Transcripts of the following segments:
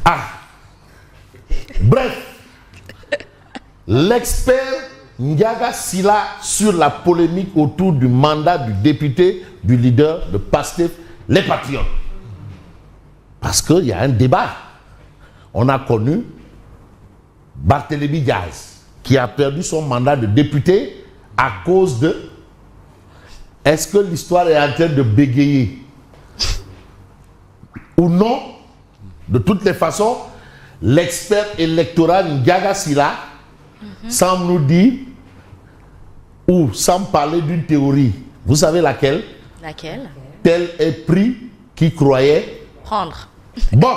Ah. Bref, l'expert Ndiaga Sylla sur la polémique autour du mandat du député du leader de PASTEF, les Patriotes. Parce qu'il y a un débat. On a connu Barthélémy Diaz, qui a perdu son mandat de député à cause de... Est-ce que l'histoire est en train de bégayer ou non? De toutes les façons, l'expert électoral Ndiaga Sylla semble nous dire, ou semble parler d'une théorie. Vous savez laquelle? Laquelle? Tel est pris qui croyait prendre. Bon.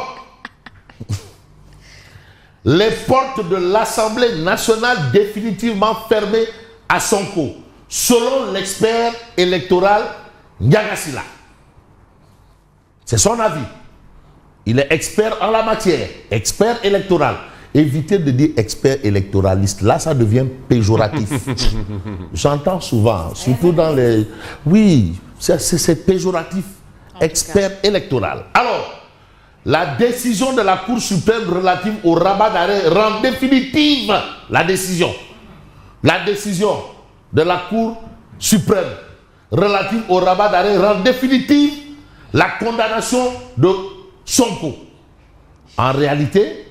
Les portes de l'Assemblée nationale définitivement fermées à Sonko, selon l'expert électoral Ndiaga Sylla. C'est son avis. Il est expert en la matière, expert électoral. Évitez de dire expert électoraliste. Là, ça devient péjoratif. J'entends souvent, surtout dans les... Oui, c'est péjoratif. Expert électoral. Alors, la décision de la Cour suprême relative au rabat d'arrêt rend définitive la décision. La décision de la Cour suprême relative au rabat d'arrêt rend définitive la condamnation de Sonko. En réalité,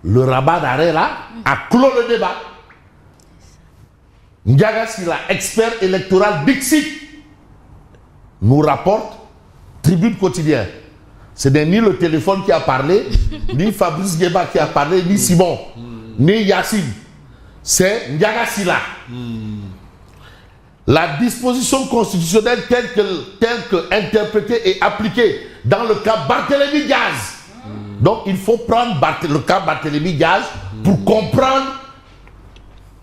le rabat d'arrêt là a clos le débat. Ndiaga Sylla, expert électoral Dixit, nous rapporte Tribune Quotidien. Ce n'est ni le téléphone qui a parlé, ni Fabrice Guéba qui a parlé, ni Simon, ni Yacine. C'est Ndiaga Sylla. La disposition constitutionnelle telle que interprétée et appliquée dans le cas Barthélémy Diaz. Donc il faut prendre le cas Barthélémy Diaz pour comprendre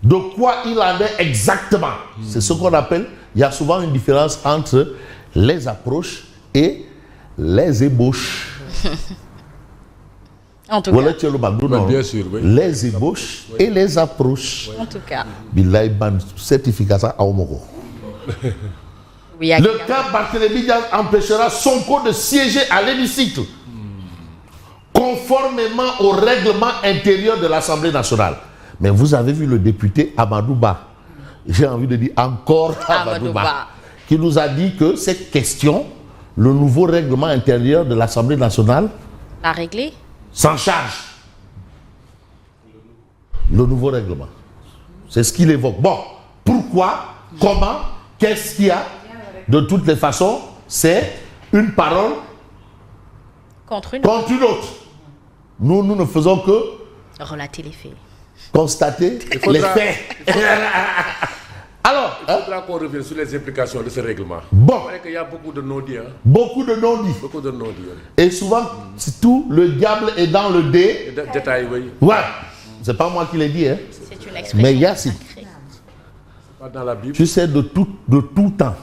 de quoi il en est exactement. C'est ce qu'on appelle, il y a souvent une différence entre les approches et les ébauches. En tout cas. Bien sûr, oui. Les ébauches et les approches. En tout cas. Billahi ban certification à Omoro. Oui, le cas Barthélémy Diaz empêchera Sonko de siéger à l'hémicycle, conformément au règlement intérieur de l'Assemblée nationale. Mais vous avez vu le député Amadou Ba, j'ai envie de dire encore Amadou Ba, qui nous a dit que cette question, le nouveau règlement intérieur de l'Assemblée nationale, l'a réglé, s'en charge. Le nouveau règlement. C'est ce qu'il évoque. Bon, pourquoi, comment, qu'est-ce qu'il y a? De toutes les façons, c'est une parole contre une autre. Nous ne faisons que relater les faits. Constater les faits. Alors, il faudra qu'on revienne sur les implications de ce règlement. Bon. Il y a beaucoup de non-dits. Hein? Beaucoup de non-dits. Beaucoup de non-dits. Et souvent, c'est tout, le diable est dans le détail, oui. Ouais. C'est pas moi qui l'ai dit. Hein. C'est une expression. Mais il y a si. Pas dans la Bible. Tu sais, de tout temps,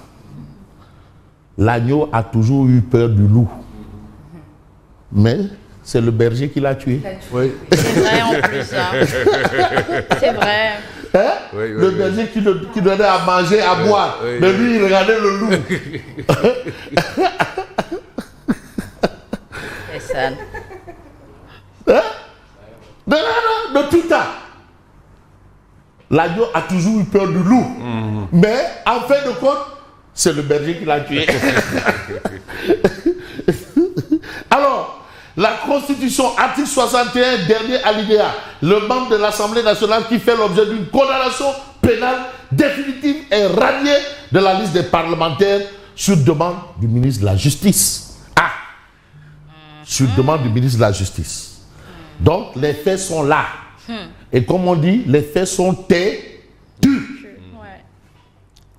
l'agneau a toujours eu peur du loup. Mais c'est le berger qui l'a tué. Oui. C'est vrai en plus. Hein. C'est vrai. Hein? Oui, le berger qui donnait à manger, à boire. Mais lui, il regardait le loup. C'est ça. Hein? De tout temps. L'agneau a toujours eu peur du loup. Mais en fin de compte, c'est le berger qui l'a tué. Alors, la Constitution, article 61, dernier alinéa, le membre de l'Assemblée nationale qui fait l'objet d'une condamnation pénale définitive est radié de la liste des parlementaires sur demande du ministre de la Justice. Ah! Sur demande du ministre de la Justice. Donc, les faits sont là. Et comme on dit, les faits sont têtus.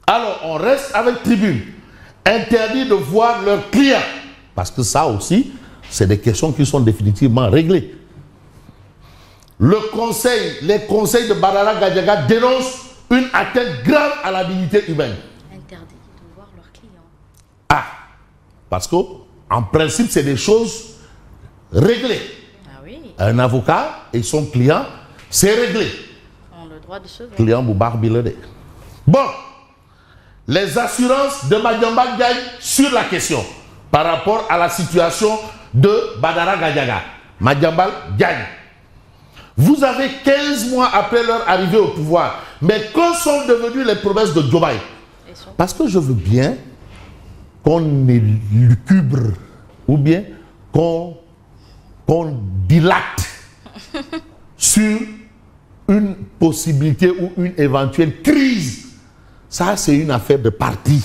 Alors, on reste avec Tribune. Interdit de voir leurs clients. Parce que ça aussi, c'est des questions qui sont définitivement réglées. Les conseils de Badara Gadiaga dénoncent une atteinte grave à la dignité humaine. Interdit de voir leurs clients. Ah, parce qu'en principe, c'est des choses réglées. Ah oui. Un avocat et son client, c'est réglé. On a le droit de se voir. Client Boubar Bilede. Bon, les assurances de Madiamba gagnent sur la question par rapport à la situation de Badara Gadiaga. Madiambal gagne. Vous avez 15 mois après leur arrivée au pouvoir. Mais que sont devenues les promesses de Diomaye? Parce que je veux bien qu'on élucubre ou bien qu'on dilate sur une possibilité ou une éventuelle crise. Ça, c'est une affaire de parti.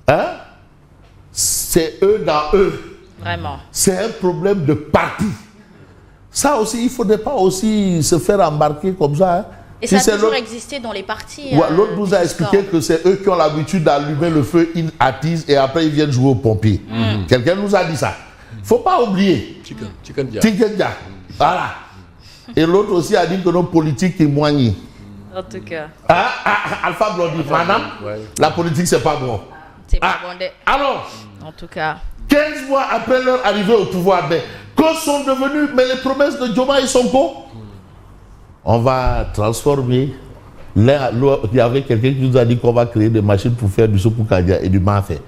Hein? C'est eux dans eux. Vraiment. C'est un problème de parti. Ça aussi, il ne faudrait pas aussi se faire embarquer comme ça. Hein? Et ça a toujours existé dans les partis. L'autre nous a expliqué que c'est eux qui ont l'habitude d'allumer le feu, ils attisent et après ils viennent jouer aux pompiers. Quelqu'un nous a dit ça. Il ne faut pas oublier. Chicken Dia. Voilà. Et l'autre aussi a dit que nos politiques ils moignent. En tout cas. Alpha Blondy, madame, la politique c'est pas bon. C'est pas bon. Alors, en tout cas. 15 mois après leur arrivée au pouvoir, que sont devenues les promesses de Diomaye et Sonko? On va transformer. Il y avait quelqu'un qui nous a dit qu'on va créer des machines pour faire du soupou kadia et du mafé.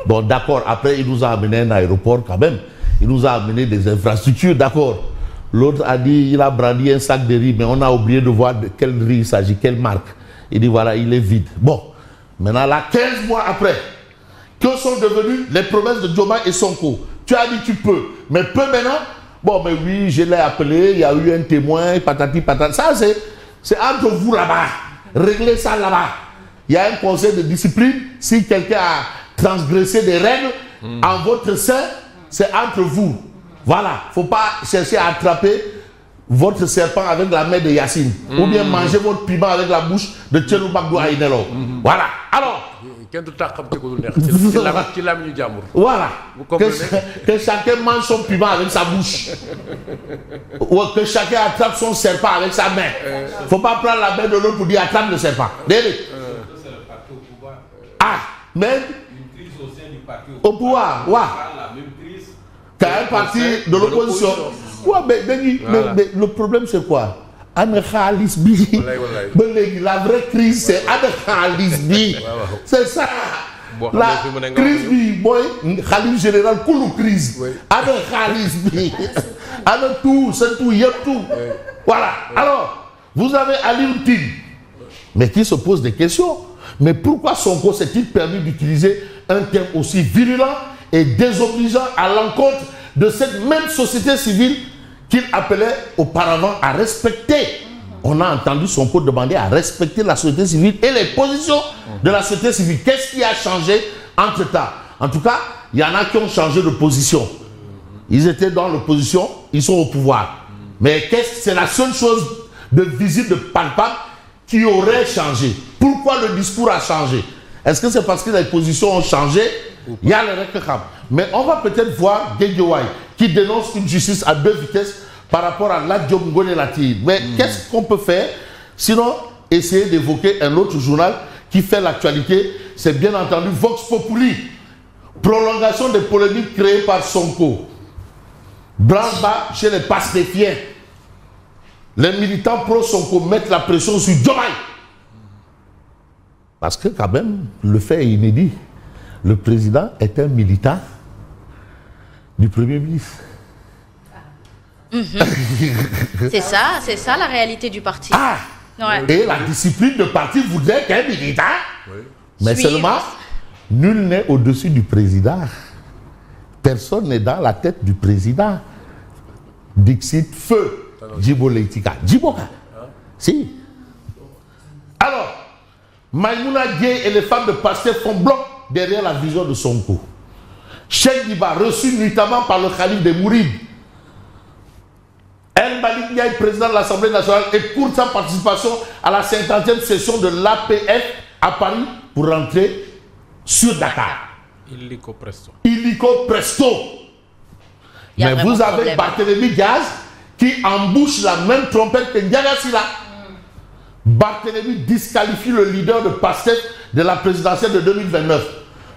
Bon, d'accord. Après, il nous a amené un aéroport quand même. Il nous a amené des infrastructures, d'accord. L'autre a dit, il a brandi un sac de riz, mais on a oublié de voir de quel riz il s'agit, quelle marque. Il dit, voilà, il est vide. Bon, maintenant là, 15 mois après, que sont devenues les promesses de Diomaye et Sonko? Tu as dit, tu peux. Mais peu maintenant? Bon, mais oui, je l'ai appelé, il y a eu un témoin, patati patati. Ça, c'est entre vous là-bas. Réglez ça là-bas. Il y a un conseil de discipline. Si quelqu'un a transgressé des règles en votre sein, c'est entre vous. Voilà. Il ne faut pas chercher à attraper votre serpent avec la main de Yacine. Ou bien manger votre piment avec la bouche de Tchelou Bagdou Aïnelo. Voilà. Alors. Voilà. Que chacun mange son piment avec sa bouche. Ou que chacun attrape son serpent avec sa main. Il ne faut pas prendre la main de l'autre pour dire attrape le serpent. Mais une crise au sein du parti au pouvoir. La même crise qu'un parti de l'opposition. Mais le problème c'est quoi? La vraie crise c'est c'est ça. La crise Khalif général Koulou crise. Tout, c'est tout, il y a tout. Voilà. Alors, vous avez Ali Oudin, mais qui se pose des questions. Mais pourquoi Sonko s'est-il permis d'utiliser un terme aussi virulent et désobligeant à l'encontre de cette même société civile qu'il appelait auparavant à respecter? On a entendu Sonko demander à respecter la société civile et les positions de la société civile. Qu'est-ce qui a changé entre-temps? En tout cas, il y en a qui ont changé de position. Ils étaient dans l'opposition, ils sont au pouvoir. Mais c'est la seule chose de visible, de palpable qui aurait changé. Pourquoi le discours a changé? Est-ce que c'est parce que les positions ont changé? Il y a le réclam. Mais on va peut-être voir Guédiouaï qui dénonce une justice à deux vitesses par rapport à l'Adiom Ngone-Lati. Mais qu'est-ce qu'on peut faire? Sinon, essayer d'évoquer un autre journal qui fait l'actualité. C'est bien entendu Vox Populi. Prolongation des polémiques créées par Sonko. Branle-bas chez les pastéfiens. Les militants pro-Sonko mettent la pression sur Diomaye. Parce que quand même, le fait est inédit. Le président est un militant du Premier ministre. C'est ça la réalité du parti. Ouais. Et la discipline de parti voudrait qu'un militant, mais seulement, nul n'est au-dessus du président. Personne n'est dans la tête du président. Dixit feu. Djibo Leitika. Djiboka. Si. Alors, Maïmouna Dieye et les femmes de Pastef font bloc derrière la vision de Sonko. Cheikh Diba, reçu notamment par le Khalif des Mourides. El Malik Ndiaye, président de l'Assemblée nationale, est pour sa participation à la 50e session de l'APF à Paris pour rentrer sur Dakar. Illico presto. Illico presto. Mais vous avez Barthélémy Diaz qui embouche la même trompette que Ndiaga Sylla. Barthélémy disqualifie le leader de PASTEF de la présidentielle de 2029.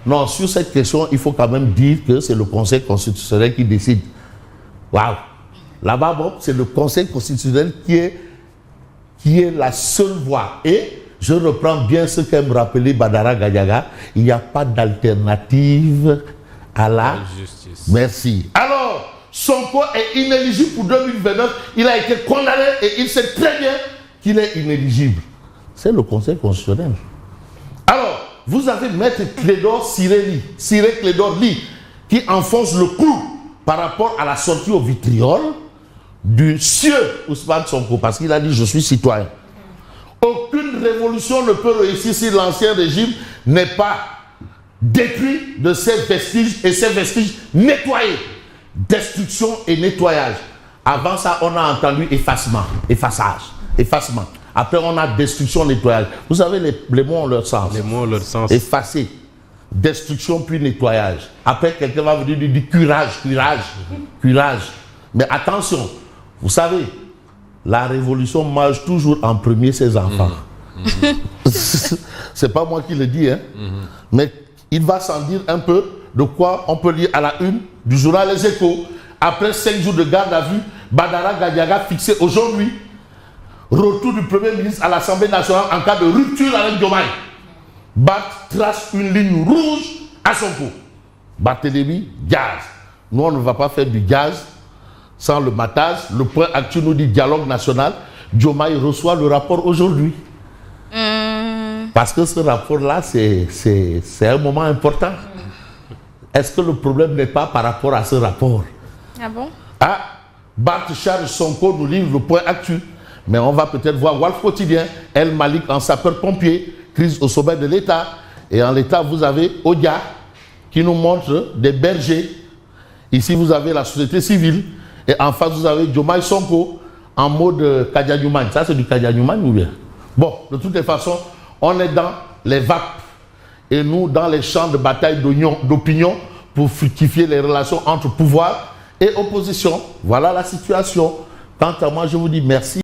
Non, sur cette question, il faut quand même dire que c'est le Conseil constitutionnel qui décide. Waouh! Là-bas, bon, c'est le Conseil constitutionnel qui est la seule voie. Et je reprends bien ce qu'aime rappeler Badara Gadiaga, il n'y a pas d'alternative à la justice. Merci. Alors, Sonko est inéligible pour 2029. Il a été condamné et il sait très bien qu'il est inéligible. C'est le Conseil constitutionnel. Alors, vous avez Maître Clédor Ciré Clédor Ly, qui enfonce le clou par rapport à la sortie au vitriol du sieur Ousmane Sonko, parce qu'il a dit « je suis citoyen ». Aucune révolution ne peut réussir si l'ancien régime n'est pas détruit de ses vestiges et ses vestiges nettoyés. Destruction et nettoyage. Avant ça, on a entendu effacement, effacement. Après, on a destruction, nettoyage. Vous savez, les mots ont leur sens. Les mots ont leur sens. Effacer, destruction puis nettoyage. Après, quelqu'un va vous dire du curage. Mais attention, vous savez, la révolution mange toujours en premier ses enfants. C'est pas moi qui le dis, hein. Mais il va s'en dire un peu de quoi on peut lire à la une du journal Les Échos. Après 5 jours de garde à vue, Badara Gadiaga fixé aujourd'hui. Retour du Premier ministre à l'Assemblée nationale en cas de rupture avec Diomaye. Bat trace une ligne rouge à Sonko. Barthélémy, gaz. Nous, on ne va pas faire du gaz sans le matage. Le point actuel nous dit dialogue national. Diomaye reçoit le rapport aujourd'hui. Parce que ce rapport-là, c'est un moment important. Est-ce que le problème n'est pas par rapport à ce rapport? Ah bon? Ah, Barth charge Sonko nous livre le point actuel. Mais on va peut-être voir Walf Quotidien, El Malik en sapeur-pompier, crise au sommet de l'État. Et en l'État, vous avez Odia qui nous montre des bergers. Ici, vous avez la société civile. Et en face, vous avez Diomaye Sonko en mode Kadianyouman. Ça, c'est du Kadianyouman ou bien? Bon, de toutes les façons, on est dans les vapes. Et nous, dans les champs de bataille d'opinion pour fructifier les relations entre pouvoir et opposition. Voilà la situation. Quant à moi, je vous dis merci.